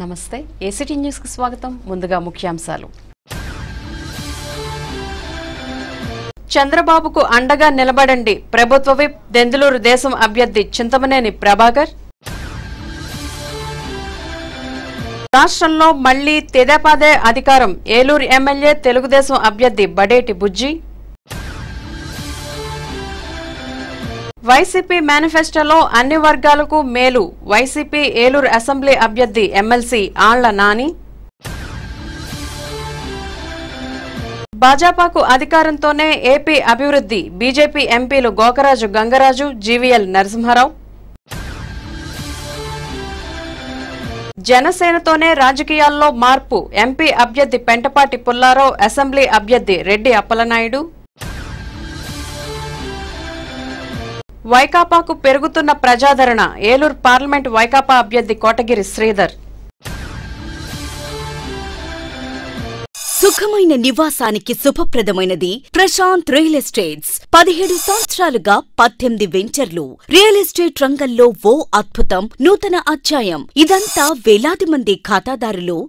నమస్తే ACT news కి స్వాగతం. ముందుగా ముఖ్యాంశాలు. చంద్రబాబుకు అండగా నిలబడండి. ప్రభుత్వ విప్ దెందులూరు దేశం అభ్యర్థి చింతమనేని ప్రభాకర్. రాష్ట్రంలో మళ్లీ తెదేపాదే అధికారం. ఏలూరు ఎమ్మెల్యే తెలుగుదేశం అభ్యర్థి బడేటి బుజ్జి. వైసీపీ మేనిఫెస్టోలో అన్ని వర్గాలకు మేలు. వైసీపీ ఏలూరు అసెంబ్లీ అభ్యర్థి ఎమ్మెల్సీ ఆళ్ల నాని. భాజపాకు అధికారంతోనే ఏపీ అభివృద్ధి. బీజేపీ ఎంపీలు గోకరాజు గంగరాజు, జీవీఎల్ నరసింహారావు. జనసేనతోనే రాజకీయాల్లో మార్పు. ఎంపీ అభ్యర్థి పెంటపాటి పుల్లారావు, అసెంబ్లీ అభ్యర్థి రెడ్డి అప్పలనాయుడు. వైకాపాకు పెరుగుతున్న ప్రజాదరణ. ఏలూరు పార్లమెంట్ వైకాపా అభ్యర్థి కోటగిరి శ్రీధర్. సుఖమైన నివాసానికి శుభప్రదమైనది ప్రశాంత్ రియల్ ఎస్టేట్స్. 17 సంవత్సరాలుగా 18 వెంచర్లు. రియల్ ఎస్టేట్ రంగంలో ఓ అద్భుతం, నూతన అధ్యాయం. ఇదంతా వేలాది మంది ఖాతాదారులు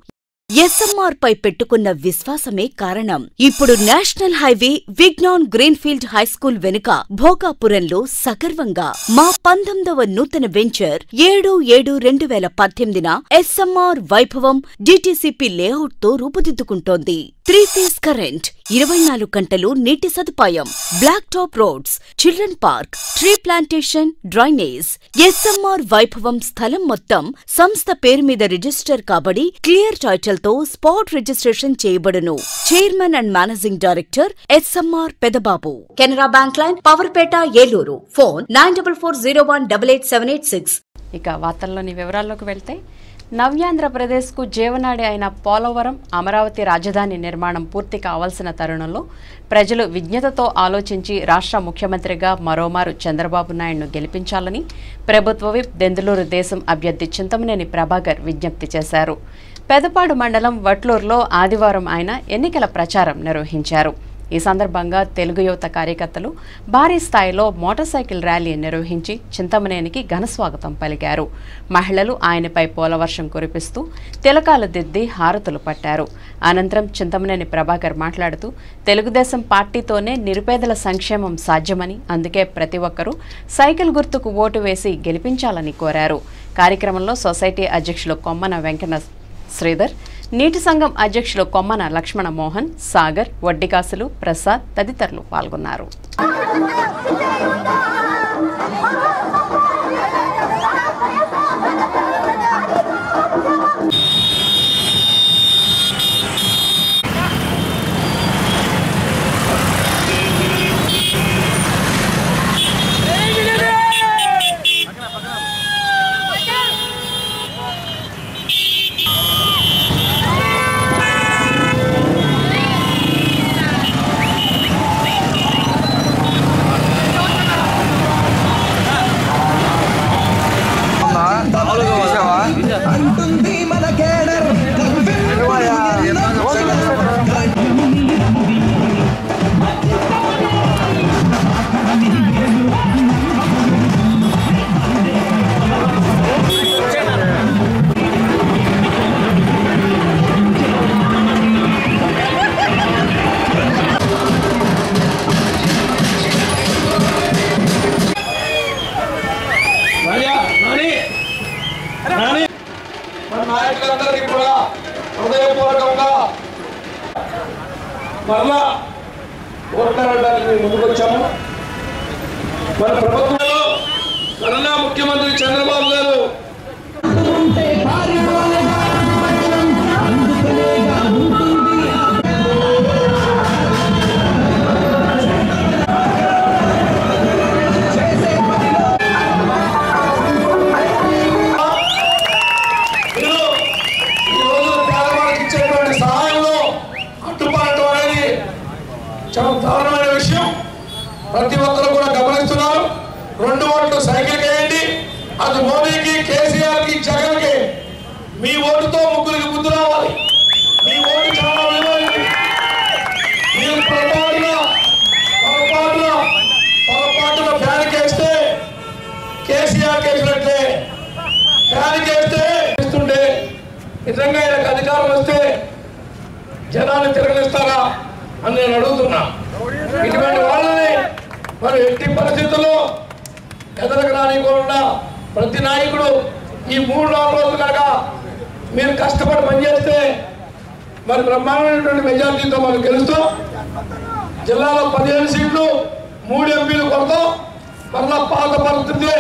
ఎస్ఎంఆర్ పై పెట్టుకున్న విశ్వాసమే కారణం. ఇప్పుడు national highway Vignan greenfield high school వెనుక భోగాపురంలో సగర్వంగా మా 19వ నూతన venture 7/7/2018 SMR Vaibhavam DTCP layout తో రూపుదిద్దుకుంటోంది. 3 ఫేజ్ కరెంట్, 24 గంటలు నీటి సదుపాయం, black top roads, children park, tree plantation, drainage. SMR Vaibhavam స్థలం మొత్తం సంస్థ పేరు మీద రిజిస్టర్ కాబడి క్లియర్ టైటిల్ తో స్పాట్ రిజిస్ట్రేషన్ చేయబడును. Chairman and managing director SMR Pedababu. Canara bank line, Powerpet, Eluru. Phone 9440188786. ఇక వార్తల్లోని వివరాల్లోకి వెళ్తే, నవ్యాంధ్రప్రదేశ్కు జీవనాడి అయిన పోలవరం, అమరావతి రాజధాని నిర్మాణం పూర్తి కావాల్సిన తరుణంలో ప్రజలు విజ్ఞతతో ఆలోచించి రాష్ట్ర ముఖ్యమంత్రిగా మరోమారు చంద్రబాబు నాయుడును గెలిపించాలని ప్రభుత్వ విప్ దెందులూరు దేశం అభ్యర్థి చింతమనేని ప్రభాకర్ విజ్ఞప్తి చేశారు. పెదపాడు మండలం వట్లూరులో ఆదివారం ఆయన ఎన్నికల ప్రచారం నిర్వహించారు. ఈ సందర్భంగా తెలుగు యువత కార్యకర్తలు భారీ స్థాయిలో మోటార్ సైకిల్ ర్యాలీ నిర్వహించి చింతమనేనికి ఘనస్వాగతం పలికారు. మహిళలు ఆయనపై పూలవర్షం కురిపిస్తూ తిలకాలు దిద్ది హారతులు పట్టారు. అనంతరం చింతమనేని ప్రభాకర్ మాట్లాడుతూ, తెలుగుదేశం పార్టీతోనే నిరుపేదల సంక్షేమం సాధ్యమని, అందుకే ప్రతి ఒక్కరూ సైకిల్ గుర్తుకు ఓటు వేసి గెలిపించాలని కోరారు. కార్యక్రమంలో సొసైటీ అధ్యక్షులు కొమ్మన వెంకన్న శ్రీధర్, నీటి సంఘం అధ్యక్షులు కొమ్మన లక్ష్మణ మోహన్, సాగర్, వడ్డికాసులు, ప్రసాద్ తదితరులు పాల్గొన్నారు. నాయకులందరికీ కూడా హృదయపూర్వకంగా మరలా ఓట్లాడడానికి ముందుకు వచ్చాము. మన ప్రభుత్వంలో మరలా ముఖ్యమంత్రి చంద్రబాబు గారు దారుణమైన విషయం. ప్రతి ఒక్కరు కూడా గమనిస్తున్నారు. 2 ఓట్లు సైకిల్ వేయండి, అది మోదీకి, కేసీఆర్ కి, జగన్ కి. మీ ఓటుతో ముగ్గురికి బుద్ధి రావాలి. మీ ఓటు చాలా విలువైంది. మీరు పొరపాటున ఫ్యాన్ కేస్తే కేసీఆర్ కేసినట్లే ఫ్యాన్ కేస్తే ఇస్తుంటే నిజంగా ఈయనకు అధికారం వస్తే జనాన్ని తిరగనిస్తారా అని నేను అడుగుతున్నా. ఇటువంటి వాళ్ళని మరి ఎట్టి పరిస్థితుల్లో ఎదరకు రానివ్వకుండా ప్రతి నాయకుడు ఈ 3-4 రోజులు కనుక మీరు కష్టపడి పనిచేస్తే మరి బ్రహ్మాండమైనటువంటి మెజార్టీతో మనం గెలుస్తాం. జిల్లాలో 15 సీట్లు 3 ఎంపీలు కొడతాం. మరలా పాత పరిస్థితి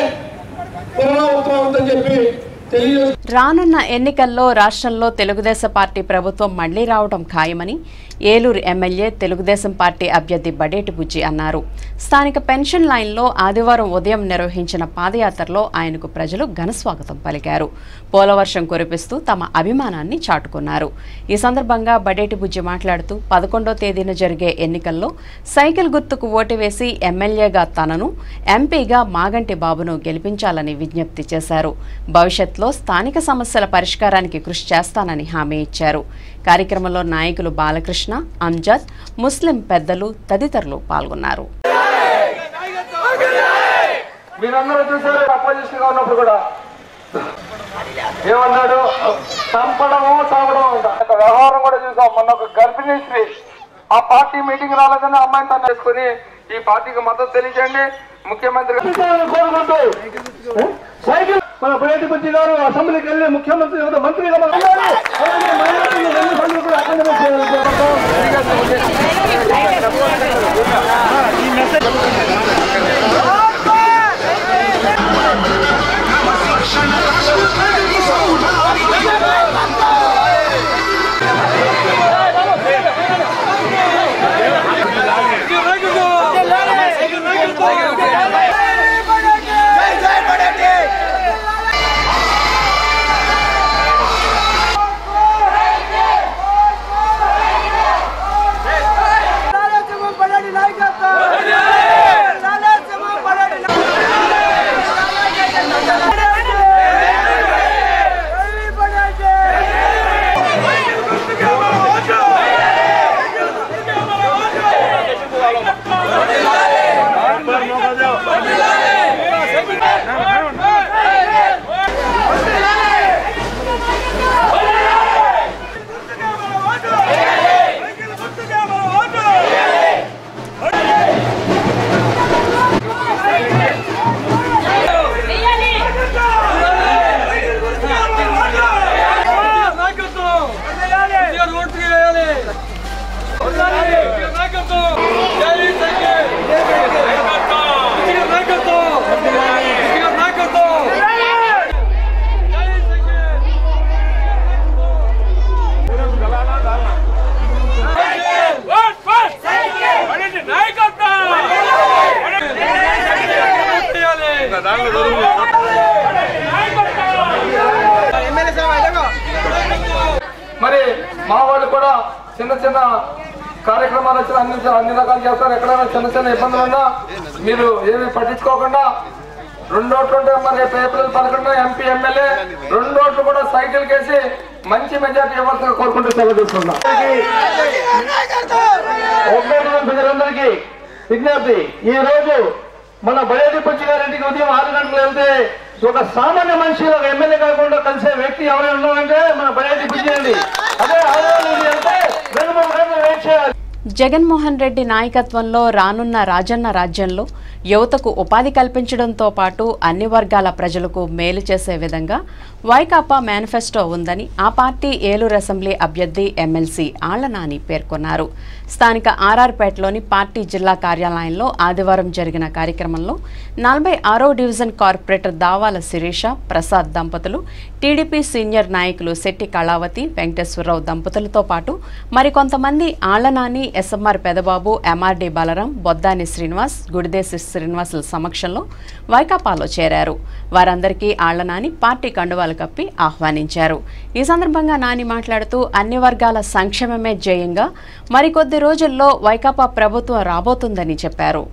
పునరావృతమవుతుందని చెప్పి తెలియజేస్తాం. రానున్న ఎన్నికల్లో రాష్ట్రంలో తెలుగుదేశం పార్టీ ప్రభుత్వం మళ్లీ రావడం ఖాయమని ఏలూరు ఎమ్మెల్యే తెలుగుదేశం పార్టీ అభ్యర్థి బడేటి బుజ్జి అన్నారు. స్థానిక పెన్షన్ లైన్లో ఆదివారం ఉదయం నిర్వహించిన పాదయాత్రలో ఆయనకు ప్రజలు ఘనస్వాగతం పలికారు. పోలవర్షం కురిపిస్తూ తమ అభిమానాన్ని చాటుకున్నారు. ఈ సందర్భంగా బడేటి బుజ్జి మాట్లాడుతూ 11వ తేదీన జరిగే ఎన్నికల్లో సైకిల్ గుర్తుకు ఓటు వేసి ఎమ్మెల్యేగా తనను, ఎంపీగా మాగంటి బాబును గెలిపించాలని విజ్ఞప్తి చేశారు. భవిష్యత్తులో స్థానిక సమస్యల పరిష్కారానికి కృషి చేస్తానని హామీ ఇచ్చారు. కార్యక్రమంలో నాయకులు బాలకృష్ణ, అంజద్, ముస్లిం పెద్దలు తదితరులు పాల్గొన్నారు. మీరందరూ చూసారు, అపోజిషన్ గా ఉన్నప్పుడు కూడా ఏమన్నాడు, చంపడము చావడం వ్యవహారం కూడా చూసాం. మొన్న ఒక గర్భిణీ స్త్రీ ఆ పార్టీ మీటింగ్ రాలేదని అమ్మాయిని తను వేసుకుని ఈ పార్టీకి మద్దతు తెలియజేయండి ముఖ్యమంత్రి కోరుకుంటూ సైకిల్ మన బడేటి బుజ్జి గారు అసెంబ్లీకి వెళ్ళి ముఖ్యమంత్రి మంత్రిగా మరి మా వాళ్ళు కూడా చిన్న చిన్న కార్యక్రమాలు వచ్చి అన్ని రకాలు చేస్తారు. ఎక్కడైనా చిన్న చిన్న ఇబ్బందులు ఉన్నా మీరు ఏమి పట్టించుకోకుండా 2 ఓట్లు ఉంటే మరి ఏప్రిల్ 11 ఎంపీ ఎమ్మెల్యే 2 ఓట్లు కూడా సైకిల్ కేసి మంచి మెజార్టీ ఇవ్వాల్సిన కోరుకుంటూ సెలవుస్తున్నాం. ప్రజలందరికీ విజ్ఞప్తి, ఈ రోజు మన బడేటి బుజ్జి గారింటికి ఉదయం 6 గంటలు వెళ్తే ఒక సామాన్య మనిషి ఒక ఎమ్మెల్యే కాకుండా కలిసే వ్యక్తి ఎవరైనా ఉన్నారంటే మన బడేటి బుజ్జి అండి. అదే వెళ్తే 2-3 గంటలు వెయిట్ చేయాలి. జగన్మోహన్ రెడ్డి నాయకత్వంలో రానున్న రాజన్న రాజ్యంలో యువతకు ఉపాధి కల్పించడంతో పాటు అన్ని వర్గాల ప్రజలకు మేలు చేసే విధంగా వైకాపా మేనిఫెస్టో ఉందని ఆ పార్టీ ఏలూరు అసెంబ్లీ అభ్యర్థి ఎమ్మెల్సీ ఆళ్ల నాని పేర్కొన్నారు. స్థానిక ఆర్ఆర్పేటలోని పార్టీ జిల్లా కార్యాలయంలో ఆదివారం జరిగిన కార్యక్రమంలో 46వ డివిజన్ కార్పొరేటర్ దావాల శిరీష ప్రసాద్ దంపతులు, టీడీపీ సీనియర్ నాయకులు శెట్టి కళావతి, వెంకటేశ్వరరావు దంపతులతో పాటు మరికొంతమంది ఆళ్ల నాని, ఎస్ఎంఆర్ పెదబాబు, ఎంఆర్డి బలరాం, బొద్దాని శ్రీనివాస్, గుడిదేశి శ్రీనివాసుల సమక్షంలో వైకాపాలో చేరారు. వారందరికీ ఆళ్ల నాని పార్టీ కండువాలు కప్పి ఆహ్వానించారు. ఈ సందర్భంగా నాని మాట్లాడుతూ అన్ని వర్గాల సంక్షేమమే ధ్యేయంగా మరికొద్ది రోజుల్లో వైకాపా ప్రభుత్వం రాబోతుందని చెప్పారు.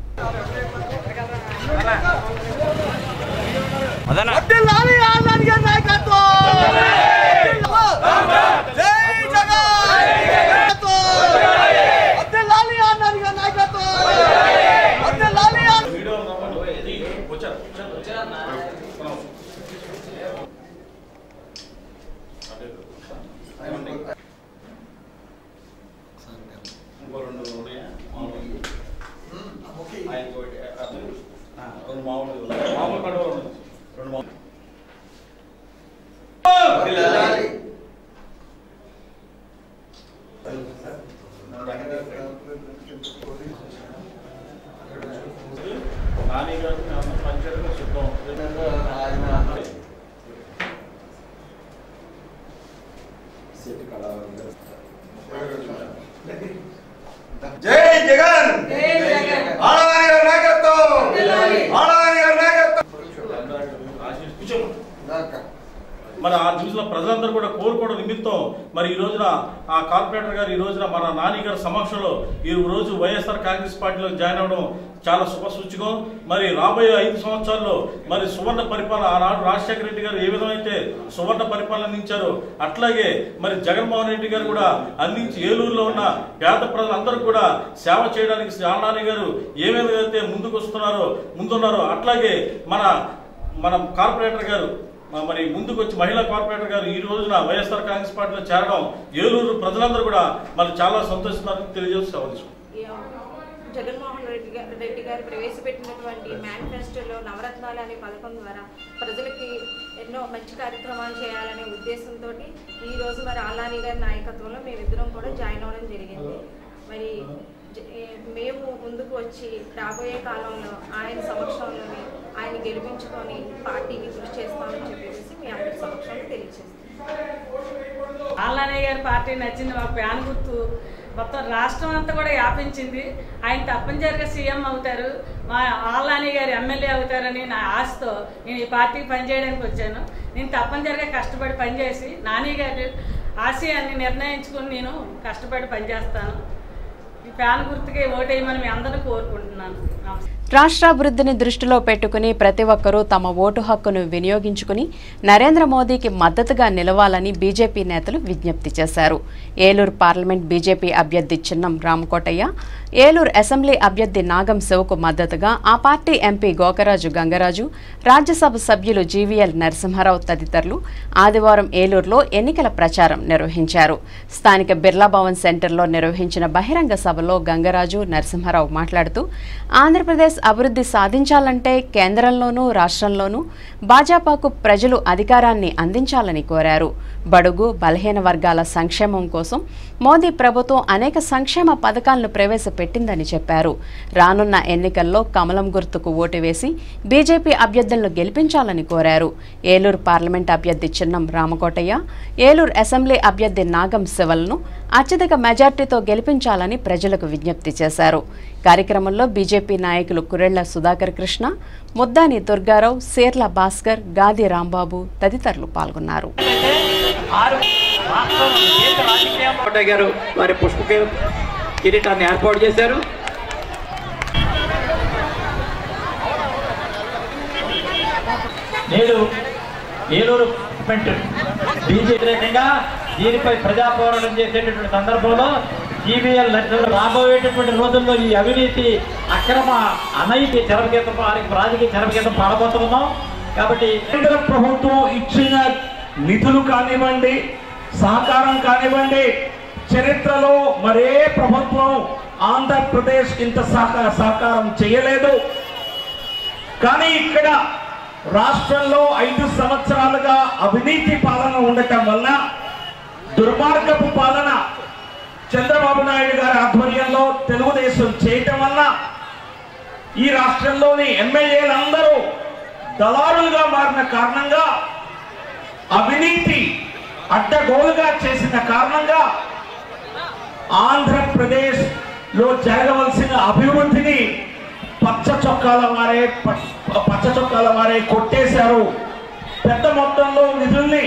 జై జగన్ ఆడవారి నాయకత్వం ఆడవారి నాయకత్వం మరి ఆ న్యూస్లో ప్రజలందరూ కూడా కోరుకోవడం నిమిత్తం మరి ఈ రోజున ఆ కార్పొరేటర్ గారు ఈ రోజున మన నాని గారి సమక్షంలో ఈ రోజు వైఎస్ఆర్ కాంగ్రెస్ పార్టీలో జాయిన్ అవ్వడం చాలా శుభసూచకం. మరి రాబోయే 5 సంవత్సరాల్లో మరి సువర్ణ పరిపాలన ఆనాడు రాజశేఖర రెడ్డి గారు ఏ విధమైతే సువర్ణ పరిపాలన అందించారో అట్లాగే మరి జగన్మోహన్ రెడ్డి గారు కూడా అందించి ఏలూరులో ఉన్న పేద ప్రజలందరూ కూడా సేవ చేయడానికి నాని గారు ఏ విధంగా ముందున్నారో అట్లాగే మన కార్పొరేటర్ గారు మరి ముందుకు వచ్చి మహిళా కార్పొరేటర్ గారు ఈ రోజున వైఎస్ఆర్ కాంగ్రెస్ పార్టీలో చేరడం ఏలూరు ప్రజలందరూ కూడా మరి చాలా సంతోషిస్తున్నారని తెలియజేస్తూ జగన్మోహన్ రెడ్డి గారు ప్రవేశపెట్టినటువంటి మేనిఫెస్టోలో నవరత్నాలు అనే పథకం ద్వారా ప్రజలకి ఎన్నో మంచి కార్యక్రమాలు చేయాలనే ఉద్దేశంతో ఈ రోజు మరి ఆళ్ళనాని గారి నాయకత్వంలో మేమిద్దరం కూడా జాయిన్ అవ్వడం జరిగింది. మరి మేము ముందుకు వచ్చి రాబోయే కాలంలో ఆయన సమక్షంలోని ఆయన గెలిపించుకొని పార్టీకి కృషి చేస్తామని చెప్పేసి మీ అందరి సమక్షంలో తెలియజేస్తాం. ఆళ్ళనాని గారి పార్టీ నచ్చింది. మా ప్యాన్ గుర్తు మొత్తం రాష్ట్రం అంతా కూడా వ్యాపించింది. ఆయన తప్పనిసరిగా సీఎం అవుతారు, మా ఆళ్ళనాని గారు ఎమ్మెల్యే అవుతారని నా ఆశతో నేను ఈ పార్టీకి పనిచేయడానికి వచ్చాను. నేను తప్పనిసరిగా కష్టపడి పనిచేసి నాని గారి ఆశయాన్ని నిర్ణయించుకుని నేను కష్టపడి పనిచేస్తాను. ఈ ప్యాన్ గుర్తుకే ఓటేయమని మీ అందరూ కోరుకుంటున్నాను. రాష్ట్రాభివృద్ధిని దృష్టిలో పెట్టుకుని ప్రతి ఒక్కరూ తమ ఓటు హక్కును వినియోగించుకుని నరేంద్ర మోదీకి మద్దతుగా నిలవాలని బీజేపీ నేతలు విజ్ఞప్తి చేశారు. ఏలూరు పార్లమెంట్ బీజేపీ అభ్యర్థి చిన్నం రామకోటయ్య, ఏలూరు అసెంబ్లీ అభ్యర్థి నాగం శివకు మద్దతుగా ఆ పార్టీ ఎంపీ గోకరాజు గంగరాజు, రాజ్యసభ సభ్యులు జీవీఎల్ నరసింహారావు తదితరులు ఆదివారం ఏలూరులో ఎన్నికల ప్రచారం నిర్వహించారు. స్థానిక బిర్లా భవన్ సెంటర్లో నిర్వహించిన బహిరంగ సభలో గంగరాజు, నరసింహారావు మాట్లాడుతూ ఆంధ్రప్రదేశ్ అభివృద్ధి సాధించాలంటే కేంద్రంలోనూ రాష్ట్రంలోనూ భాజపాకు ప్రజలు అధికారాన్ని అందించాలని కోరారు. బడుగు బలహీన వర్గాల సంక్షేమం కోసం మోదీ ప్రభుత్వం అనేక సంక్షేమ పథకాలను ప్రవేశపెట్టిందని చెప్పారు. రానున్న ఎన్నికల్లో కమలం గుర్తుకు ఓటు వేసి బీజేపీ అభ్యర్థులను గెలిపించాలని కోరారు. ఏలూరు పార్లమెంట్ అభ్యర్థి చిన్నం రామకోటయ్య, ఏలూరు అసెంబ్లీ అభ్యర్థి నాగం శివలను అత్యధిక మెజార్టీతో గెలిపించాలని ప్రజలకు విజ్ఞప్తి చేశారు. కార్యక్రమంలో బీజేపీ నాయకులు కురెళ్ల సుధాకర్ కృష్ణ, ముద్దాని దుర్గారావు, సేర్ల భాస్కర్, గాది రాంబాబు తదితరులు పాల్గొన్నారు. గారు వారి పుష్ప కిరీటాన్ని ఏర్పాటు చేశారు. నేడు ఏలూరు బీజేపీగా దీనిపై ప్రజా పోరాటం చేసేటటువంటి సందర్భంలో జీవీఎల్ రాబోయేటటువంటి రోజుల్లో ఈ అవినీతి అక్రమ అనైతి చెరపగీతం రాజకీయ చెరపగీతం పాడబోతున్నాం. కాబట్టి కేంద్ర ప్రభుత్వం ఇచ్చిన నిధులు కానివ్వండి, సహకారం కానివ్వండి, చరిత్రలో మరే ప్రభుత్వం ఆంధ్రప్రదేశ్ ఇంత సహకారం చేయలేదు. కానీ ఇక్కడ రాష్ట్రంలో 5 సంవత్సరాలుగా అవినీతి పాలన ఉండటం వల్ల, దుర్మార్గపు పాలన చంద్రబాబు నాయుడు గారి ఆధ్వర్యంలో తెలుగుదేశం చేయటం వల్ల ఈ రాష్ట్రంలోని ఎమ్మెల్యేలందరూ దళారులుగా మారిన కారణంగా, అవినీతి అడ్డగోలుగా చేసిన కారణంగా ఆంధ్రప్రదేశ్ లో జరగవలసిన అభివృద్ధిని పచ్చ చొక్కాల వారే కొట్టేశారు. పెద్ద మొత్తంలో నిధుల్ని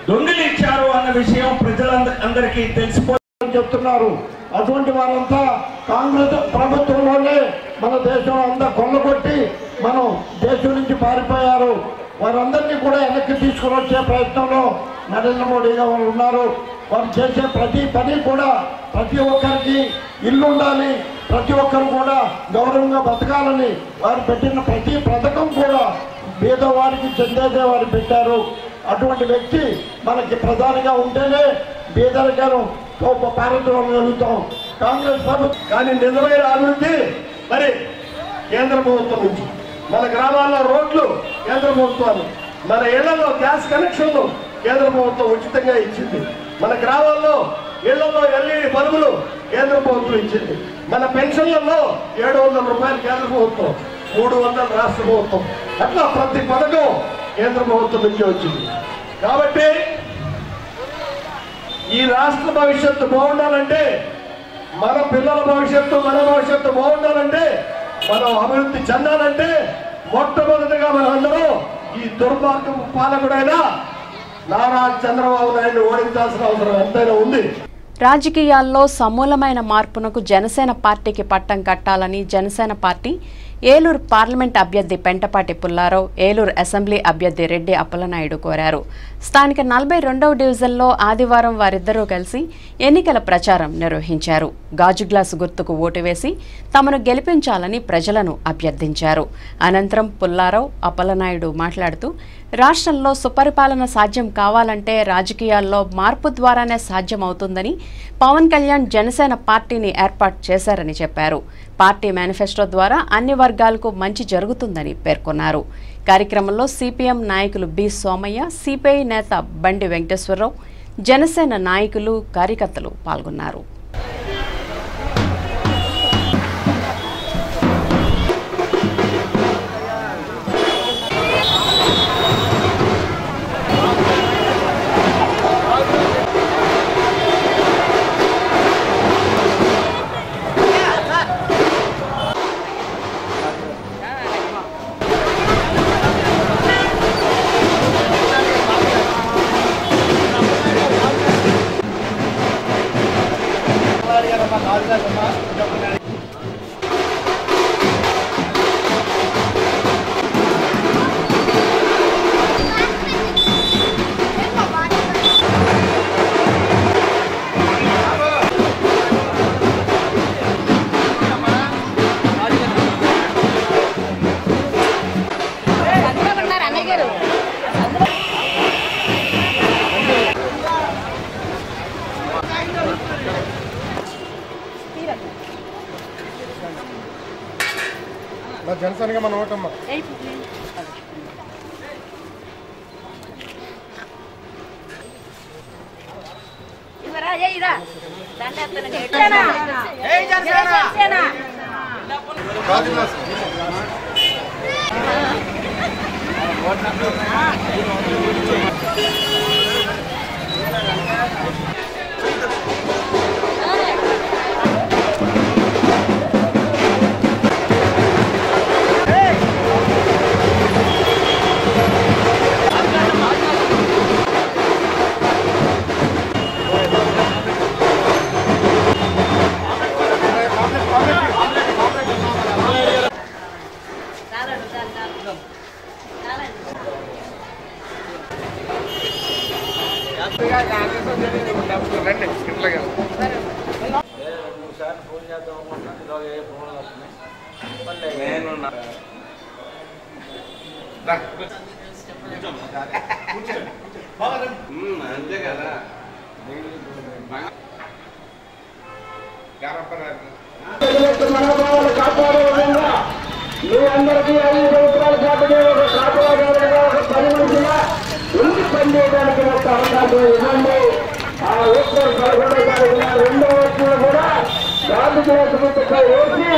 దొంగిలించారు అన్న విషయం ప్రజలందరికీ తెలిసిపోయిందని చెప్తున్నారు. అటువంటి వారంతా కాంగ్రెస్ ప్రభుత్వంలోనే మన దేశం అంతా కొల్లగొట్టి మనం దేశం నుంచి పారిపోయారు. వారందరినీ కూడా వెనక్కి తీసుకుని వచ్చే ప్రయత్నంలో నరేంద్ర మోడీ గారు ఉన్నారు. వారు చేసే ప్రతి పని కూడా ప్రతి ఒక్కరికి ఇల్లు ఉండాలి, ప్రతి ఒక్కరు కూడా గౌరవంగా బతకాలని వారు పెట్టిన ప్రతి పథకం కూడా పేదవారికి చెందేదే వారు పెట్టారు. అటువంటి వ్యక్తి మనకి ప్రధానిగా ఉంటేనే బీదరికను పారించగలుగుతాం. కాంగ్రెస్ ప్రభుత్వం కానీ నిజమైన అభివృద్ధి మరి కేంద్ర ప్రభుత్వం నుంచి, మన గ్రామాల్లో రోడ్లు కేంద్ర ప్రభుత్వాలు, మన ఇళ్లలో గ్యాస్ కనెక్షన్లు కేంద్ర ప్రభుత్వం ఉచితంగా ఇచ్చింది, మన గ్రామాల్లో ఇళ్లలో ఎల్ఈడి బల్బులు కేంద్ర ప్రభుత్వం ఇచ్చింది, మన పెన్షన్లలో 700 రూపాయలు కేంద్ర ప్రభుత్వం, 300 రాష్ట్ర ప్రభుత్వం, అట్లా ప్రతి పథకం కేంద్ర ప్రభుత్వం నుంచి వచ్చింది. కాబట్టి ఈ రాష్ట్ర భవిష్యత్తు బాగుండాలంటే, మన పిల్లల భవిష్యత్తు మన భవిష్యత్తు బాగుండాలంటే, మనం అభివృద్ధి చెందాలంటే మొట్టమొదటిగా మనం అందరూ ఈ దుర్మార్గం పాలకుడైన నారా చంద్రబాబు నాయుడు ఓడించాల్సిన అవసరం ఎంతైనా ఉంది. రాజకీయాల్లో సమూలమైన మార్పునకు జనసేన పార్టీకి పట్టం కట్టాలని జనసేన పార్టీ ఏలూరు పార్లమెంట్ అభ్యర్థి పెంటపాటి పుల్లారావు, ఏలూరు అసెంబ్లీ అభ్యర్థి రెడ్డి అప్పలనాయుడు కోరారు. స్థానిక 42వ డివిజన్లో ఆదివారం వారిద్దరూ కలిసి ఎన్నికల ప్రచారం నిర్వహించారు. గాజు గ్లాసు గుర్తుకు ఓటు వేసి తమను గెలిపించాలని ప్రజలను అభ్యర్థించారు. అనంతరం పుల్లారావు, అప్పలనాయుడు మాట్లాడుతూ రాష్ట్రంలో సుపరిపాలన సాధ్యం కావాలంటే రాజకీయాల్లో మార్పు ద్వారానే సాధ్యమవుతుందని, పవన్ కళ్యాణ్ జనసేన పార్టీని ఏర్పాటు చేశారని చెప్పారు. పార్టీ మేనిఫెస్టో ద్వారా అన్ని వర్గాలకు మంచి జరుగుతుందని పేర్కొన్నారు. కార్యక్రమంలో సిపిఎం నాయకులు బి సోమయ్య, సిపిఐ నేత బండి వెంకటేశ్వరరావు, జనసేన నాయకులు, కార్యకర్తలు పాల్గొన్నారు. జనసేనగా మన ఓటమ్మా. అంతే కదా మనోభావాలు కాపాడే విధంగా మీ అందరికీ 5 సంవత్సరాల పాటుగా ఒక కాపాడగా ఒక పని మనిషిగా ఎందుకు పనిచేయడానికి ఒక అవకాశం ఇవ్వండి. ఆ ఓట్లు 11 తారీఖున 2వ ఓట్లు కూడా గాజు గ్లాసు గుర్తుపై వేసి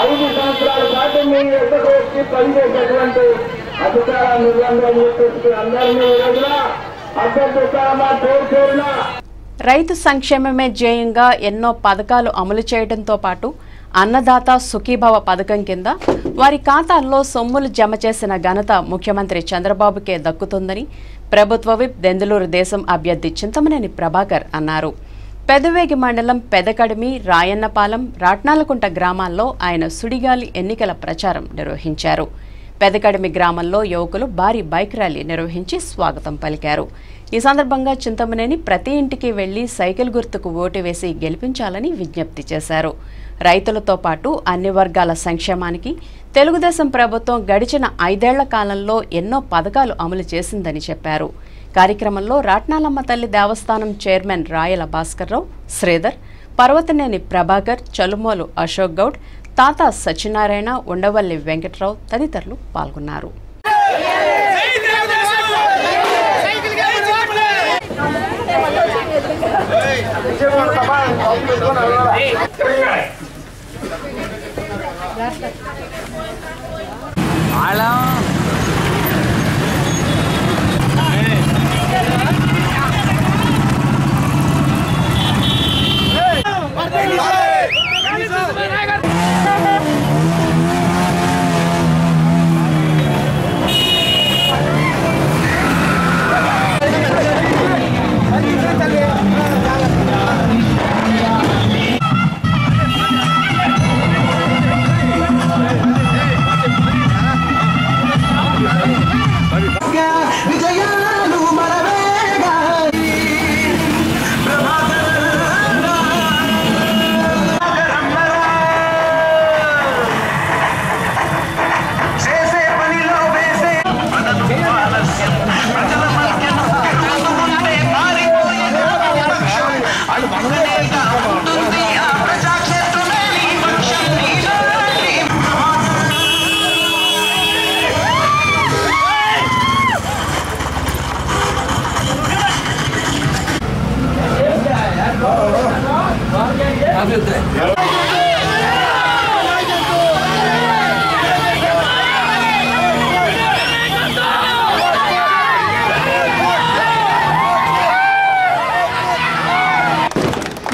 5 సంవత్సరాల పాటు మీ ఎద్దకు వచ్చి పనిచేసేటువంటి అధికారాన్ని ఇవ్వండి చెప్పేసి అందరినీ ఈ రోజున అభ్యర్థిస్తామా పేరు పేరున. రైతు సంక్షేమమే ధ్యేయంగా ఎన్నో పథకాలు అమలు చేయడంతో పాటు అన్నదాత సుఖీభవ పథకం కింద వారి ఖాతాల్లో సొమ్ములు జమ చేసిన ఘనత ముఖ్యమంత్రి చంద్రబాబుకే దక్కుతుందని ప్రభుత్వ విప్ దెందులూరు దేశం అభ్యర్థి చింతమనేని ప్రభాకర్ అన్నారు. పెదవేగి మండలం పెదకడిమి, రాయన్నపాలెం, రాట్నాలకుంట గ్రామాల్లో ఆయన సుడిగాలి ఎన్నికల ప్రచారం నిర్వహించారు. పెదకడిమి గ్రామంలో యువకులు భారీ బైక్ ర్యాలీ నిర్వహించి స్వాగతం పలికారు. ఈ సందర్భంగా చింతమనేని ప్రతి ఇంటికి వెళ్లి సైకిల్ గుర్తుకు ఓటు వేసి గెలిపించాలని విజ్ఞప్తి చేశారు. రైతులతో పాటు అన్ని వర్గాల సంక్షేమానికి తెలుగుదేశం ప్రభుత్వం గడిచిన 5 ఏళ్ల కాలంలో ఎన్నో పథకాలు అమలు చేసిందని చెప్పారు. కార్యక్రమంలో రాట్నాలమ్మ తల్లి దేవస్థానం చైర్మన్ రాయల భాస్కర్రావు, శ్రీధర్, పర్వతనేని ప్రభాకర్, చలుమోలు అశోక్ గౌడ్, తాత సత్యనారాయణ, ఉండవల్లి వెంకట్రావు తదితరులు పాల్గొన్నారు.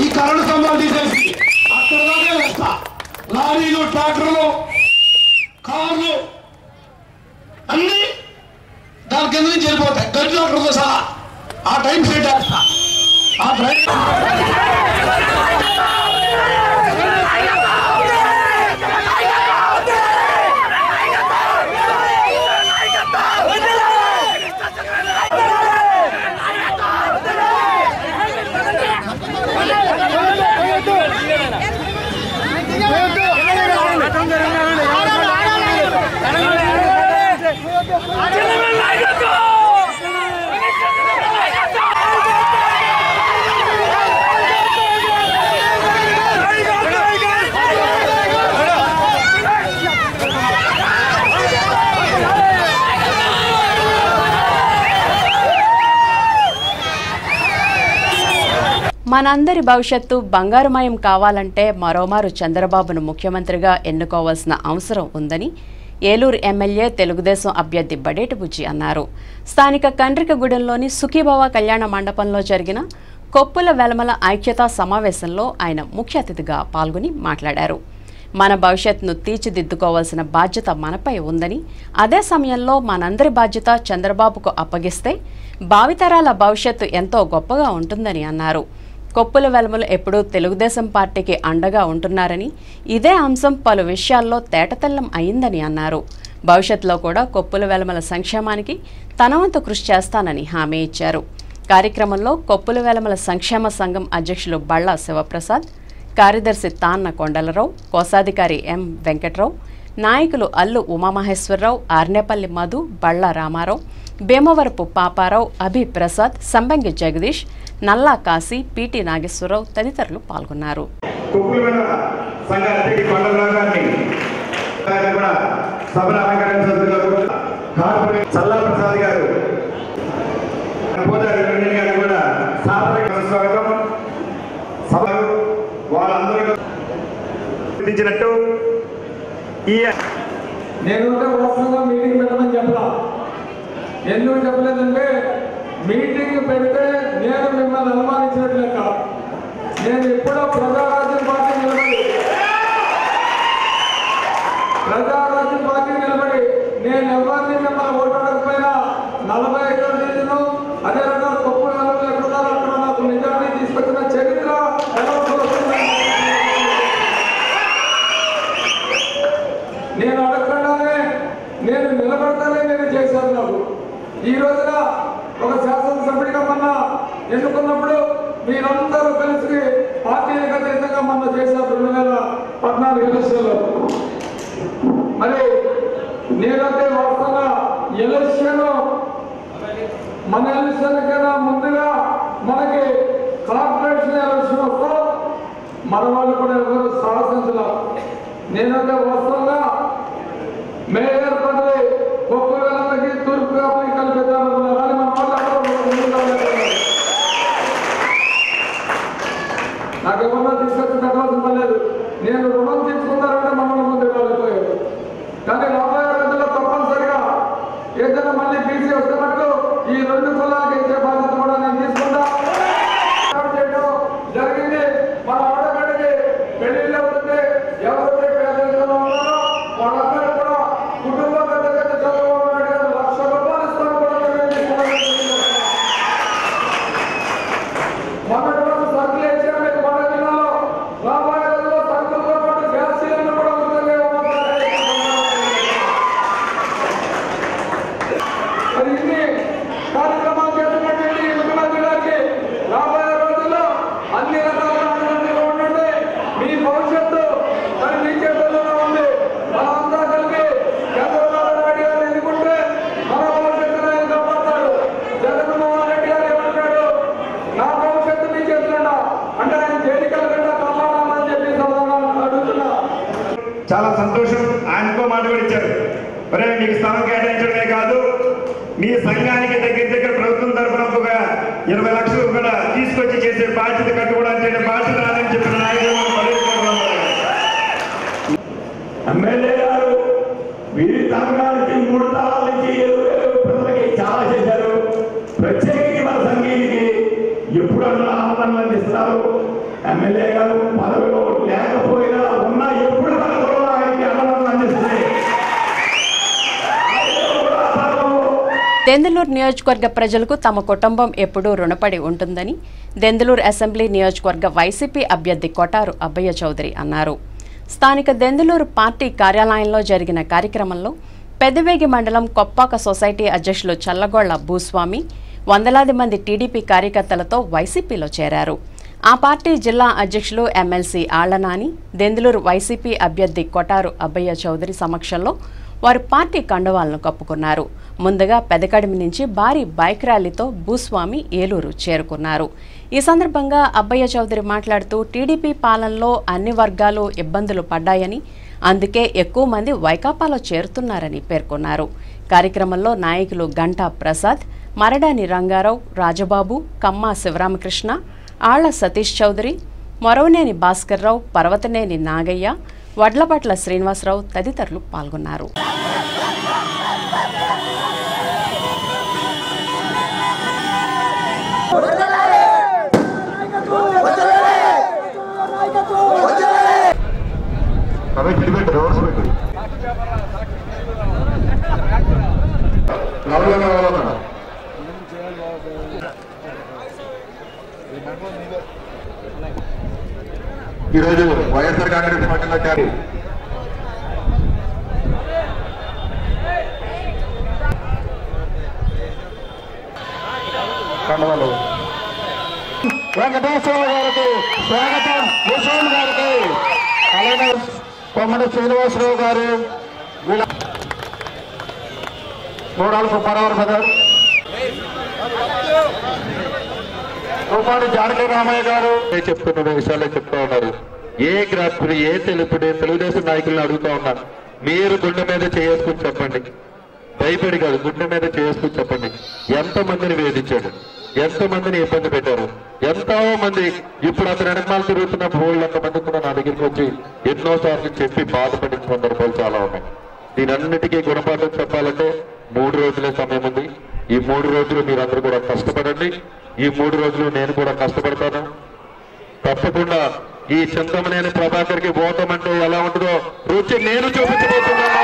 ఈ కరెంటు స్తంభాలు తీసేసి అక్కడ దాకా వేస్తా. లారీలు, ట్రాక్టర్లు, కార్లు అన్ని దాని కింద నుంచి వెళ్ళిపోతాయి, గడ్డి ట్రాక్టర్తో సహా. ఆ టైం సెట్ వేస్తా. ఆ టైం మనందరి భవిష్యత్తు బంగారుమయం కావాలంటే మరోమారు చంద్రబాబును ముఖ్యమంత్రిగా ఎన్నుకోవాల్సిన అవసరం ఉందని ఏలూరు ఎమ్మెల్యే తెలుగుదేశం అభ్యర్థి బడేటి బుజ్జి అన్నారు. స్థానిక కండ్రికగూడెంలోని సుఖీభవ కళ్యాణ మండపంలో జరిగిన కొప్పుల వెలమల ఐక్యతా సమావేశంలో ఆయన ముఖ్య అతిథిగా పాల్గొని మాట్లాడారు. మన భవిష్యత్తును తీర్చిదిద్దుకోవాల్సిన బాధ్యత మనపై ఉందని, అదే సమయంలో మనందరి బాధ్యత చంద్రబాబుకు అప్పగిస్తే భావితరాల భవిష్యత్తు ఎంతో గొప్పగా ఉంటుందని అన్నారు. కొప్పుల వెలమలు ఎప్పుడూ తెలుగుదేశం పార్టీకి అండగా ఉంటున్నారని, ఇదే అంశం పలు విషయాల్లో తేటతెల్లం అయిందని అన్నారు. భవిష్యత్తులో కూడా కొప్పుల వెలమల సంక్షేమానికి తన వంతు కృషి చేస్తానని హామీ ఇచ్చారు. కార్యక్రమంలో కొప్పుల వెలమల సంక్షేమ సంఘం అధ్యక్షులు బళ్ళ శివప్రసాద్, కార్యదర్శి తాన్న కొండలరావు, కోశాధికారి ఎం వెంకట్రావు, నాయకులు అల్లు ఉమామహేశ్వరరావు, ఆర్నేపల్లి మధు, బళ్ళ రామారావు, భీమవరపు పాపారావు, అభి ప్రసాద్, సంబంగి జగదీష్, నల్లా కాశీ, పిటి నాగేశ్వరరావు తదితరులు పాల్గొన్నారు. నేను వాస్తవంగా మీటింగ్ పెట్టమని చెప్పలా. ఎందుకు చెప్పలేదంటే మీటింగ్ పెడితే నేను మిమ్మల్ని అనుమానించినట్లు లెక్క. నేను ఎప్పుడో ప్రజారాజ్యం పార్టీ నిలబడి నేను ఎవరిని మిమ్మల్ని ఓటాడకపోయినా 45 డివిజను అదే రకంగా కొప్పు నెలలు ఎక్కడున్నారో అక్కడ నాకు నిజాన్ని తీసుకొచ్చిన చరిత్ర నేను అడగకుండానే నేను నిలబడతానే నేను చేశాను. నాకు ఈ రోజున ఒక శాసనసభ్యుడిగా మొన్న ఎన్నుకున్నప్పుడు మీరందరూ కలిసి పార్టీలకు అతీతంగా మొన్న చేశారు 2014 ఎలక్షన్లో. మరి నేనంటే వాస్తవంగా ఎలక్షన్ మన ఎలక్షన్ కన్నా ముందుగా మనకి కార్పొరేషన్ ఎలక్షన్ వస్తే మన వాళ్ళు కూడా ఎవరు సాహసించలే. నేనంటే వాస్తవంగా మేయర్ పదవి గొప్ప వేలకి తూర్పు కాపుని కల్పించాలనుకున్నారు. కానీ మన వాళ్ళు నాకెవరన్నా తీసుకొచ్చి కట్టాల్సిన పని లేదు. నేను రుణం తీసుకున్నారంటే మన ముందు వెళ్ళిపోయారు. కానీ రాబోయే రోజుల్లో తప్పనిసరిగా ఏదైనా మళ్ళీ బీసీ వస్తే మటుకు ఈ 2 కులాలకు ఇచ్చే బాధ్యత కూడా నేను తీసుకుంటా. జరిగింది మన ఆడబిడ్డకి పెళ్లిళ్ళు అవుతుంటే ఎవరైతే పేదరికంలో ఉన్నారో వాళ్ళందరూ కూడా కుటుంబ పెద్దగా చంద్రబాబు నాయుడు గారు 1,00,000 రూపాయలు ఇస్తాను కూడా మొన్నటి రోజు సరుకులు ఇచ్చారు. మీకు మన జిల్లాలో రాబోయే రోజుల్లో సరుకులతో పాటు గ్యాస్ సిలిండర్ కూడా ఉంటుంది. మరి ఇన్ని కార్యక్రమాలు చేస్తున్నటువంటి విజయనగరం జిల్లాకి రాబోయే రోజుల్లో అన్ని రకాల ఆనందంగా ఉండండి. మీ భవిష్యత్తు మరి మీ చేతుల్లోనే ఉంది. మనంతా కలిపి చంద్రబాబు నాయుడు గారు ఎన్నుకుంటే మన భవిష్యత్తును ఆయన కాపాడతాడు. జగన్మోహన్ రెడ్డి గారు ఏమంటాడు, నా భవిష్యత్తు మీ చేతులున్నా అంటే ఆయన జైలుకల కన్నా కాపాడాలని చెప్పి అడుగుతున్నా. చాలా సంతోషం. ఆయనతో మాట కూడా ఇచ్చారు. మరి మీకు స్థలం కేటాయించడమే కాదు, మీ సంఘానికి దగ్గర ప్రభుత్వం తరఫున ఒక 20 లక్షలు కూడా తీసుకొచ్చి చేసే బాధ్యత కట్టుకోవడానికి బాధ్యత రాదని చెప్పిన నాయకులు ఎమ్మెల్యే గారు వీరి సంఘానికి 3 తరాల నుంచి 7,000 ప్రజలకి చాలా చేశారు. ప్రత్యేకించి మన సంఘీనికి ఎప్పుడన్నా ఆనందం అందిస్తారు. ఎమ్మెల్యే గారు పదవిలో లేకపోయినా ఉన్నా ఎప్పుడు పదవిలో ఆయనకి ఆనందం అందిస్తుంది. దెందులూరు నియోజకవర్గ ప్రజలకు తమ కుటుంబం ఎప్పుడూ రుణపడి ఉంటుందని దెందులూరు అసెంబ్లీ నియోజకవర్గ వైసీపీ అభ్యర్థి కొటారు అబ్బయ్య చౌదరి అన్నారు. స్థానిక దెందులూరు పార్టీ కార్యాలయంలో జరిగిన కార్యక్రమంలో పెద్దవేగి మండలం కొప్పాక సొసైటీ అధ్యక్షులు చల్లగొళ్ల భూస్వామి వందలాది మంది టీడీపీ కార్యకర్తలతో వైసీపీలో చేరారు. ఆ పార్టీ జిల్లా అధ్యక్షులు ఎమ్మెల్సీ ఆళ్లనాని దెందులూరు వైసీపీ అభ్యర్థి కొటారు అబ్బయ్య చౌదరి సమక్షంలో వారు పార్టీ కండువాలను కప్పుకున్నారు. ముందుగా పెదకడిమి నుంచి భారీ బైక్ ర్యాలీతో భూస్వామి ఏలూరు చేరుకున్నారు. ఈ సందర్భంగా అబ్బయ్య చౌదరి మాట్లాడుతూ టీడీపీ పాలనలో అన్ని వర్గాలు ఇబ్బందులు పడ్డాయని, అందుకే ఎక్కువ మంది వైకాపాలో చేరుతున్నారని పేర్కొన్నారు. కార్యక్రమంలో నాయకులు గంటా ప్రసాద్, మరడాని రంగారావు, రాజబాబు, కమ్మా శివరామకృష్ణ, ఆళ్ల సతీష్ చౌదరి, మొరవనేని భాస్కర్రావు, పర్వతనేని నాగయ్య, వడ్లపట్ల శ్రీనివాసరావు తదితరులు పాల్గొన్నారు. ఈరోజు వైఎస్ఆర్ కాంగ్రెస్ పార్టీలో చేరి కండవాళ్ళు వెంకటేశ్వర గారికి స్వాగతం, భూషణ్ గారికి, అలాగే కొమ్మడి శ్రీనివాసరావు గారు, మూడాల సుబ్బారావు గారు, రూపాడి జానకి రామయ్య గారు చెప్తున్న విషయాలే చెప్తా ఉన్నారు. ఏ గ్రాఫ్లు ఏ తెలుగుదేశం నాయకులను అడుగుతా ఉన్నా, మీరు గుండె మీద చేసుకుని చెప్పండి, భయపడి కాదు, గుండె మీద చేసుకుని చెప్పండి. ఎంతమందిని వేధించాడు, ఎంతమందిని ఇబ్బంది పెట్టారు, ఎంతో మంది ఇప్పుడు అతను వెనకమాలు తిరుగుతున్న బోళ్ళంత మంది కూడా నా దగ్గరికి వచ్చి ఎన్నోసార్లు చెప్పి బాధపడిన సందర్భాలు చాలా ఉన్నాయి. దీనన్నిటికీ గుణపాఠం చెప్పాలంటే 3 రోజులే సమయం ఉంది. ఈ 3 రోజులు మీరందరూ కూడా కష్టపడండి. ఈ 3 రోజులు నేను కూడా కష్టపడతాను. తప్పకుండా ఈ చింతమనేని ప్రభాకర్ కి ఓటం అంటే ఎలా ఉంటుందో రుచి నేను చూపించబోతున్నాను.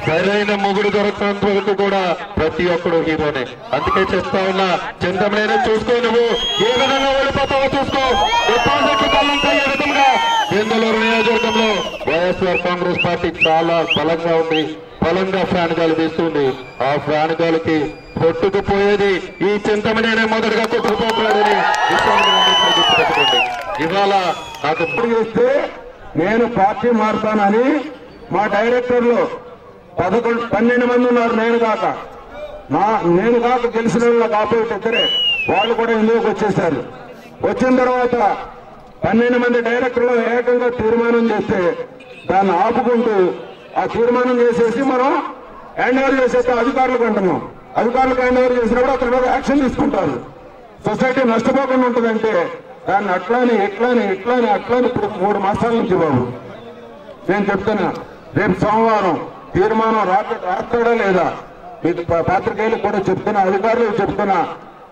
సరైన మొగుడు దొరకనంత వరకు కూడా ప్రతి ఒక్కడు హీరోనే. అందుకే చెప్తా ఉన్నా, చింతమనేని చూసుకో, నువ్వు ఏ విధంగా ఓడిపోతావో చూసుకో. డిపాజిట్లు బలంకయ్యే విధంగా దెందులూరు నియోజకవర్గంలో వైఎస్ఆర్ కాంగ్రెస్ పార్టీ చాలా బలంగా ఉంది, బలంగా ఫ్యాన్ గాలి వీస్తుంది. ఆ ఫ్యాన్ గాలికి కొట్టుకుపోయేది ఈ చింతమనేనే మొదటగా కొట్టుకుపోతున్నాడని గుర్తుపెట్టుకోండి. ఇవాళ నాకు ఇస్తే నేను పార్టీ మారుతానని మా డైరెక్టర్లు 12 మంది ఉన్నారు. నేను కాక గెలిచిన వాళ్ళకి ఆపోజిట్ ఇద్దరే, వాళ్ళు కూడా ఇందులోకి వచ్చేసారు. వచ్చిన తర్వాత 12 మంది డైరెక్టర్లు ఏకంగా తీర్మానం చేస్తే దాన్ని ఆపుకుంటూ ఆ తీర్మానం చేసేసి మనం హ్యాండ్ ఓవర్ చేసేస్తే అధికారులకు అంటున్నాం. అధికారులకు హ్యాండ్ ఓవర్ చేసినప్పుడు అతని మీద యాక్షన్ తీసుకుంటారు. సొసైటీ నష్టపోకుండా ఉంటుందంటే దాన్ని అట్లానే ఇప్పుడు 3 మాసాల నుంచి బాబు నేను చెప్తున్నా, రేపు సోమవారం తీర్మానం రాస్తాడా లేదా మీకు పాత్రికేయులకు కూడా చెప్తున్నా, అధికారులకు చెప్తున్నా,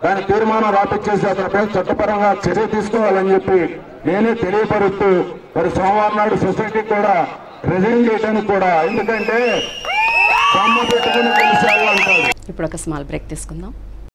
దాని తీర్మానం రాపిచ్చేసి అతనిపై చట్టపరంగా చర్య తీసుకోవాలని చెప్పి నేనే తెలియపరుస్తూ మరి సోమవారం నాడు సొసైటీ కూడా రిజైన్ చేయడానికి కూడా, ఎందుకంటే సొమ్మ పెట్టుకుని తెలిసారు అంటారు. ఇప్పుడు ఒక స్మాల్ బ్రేక్ తీసుకుందాం.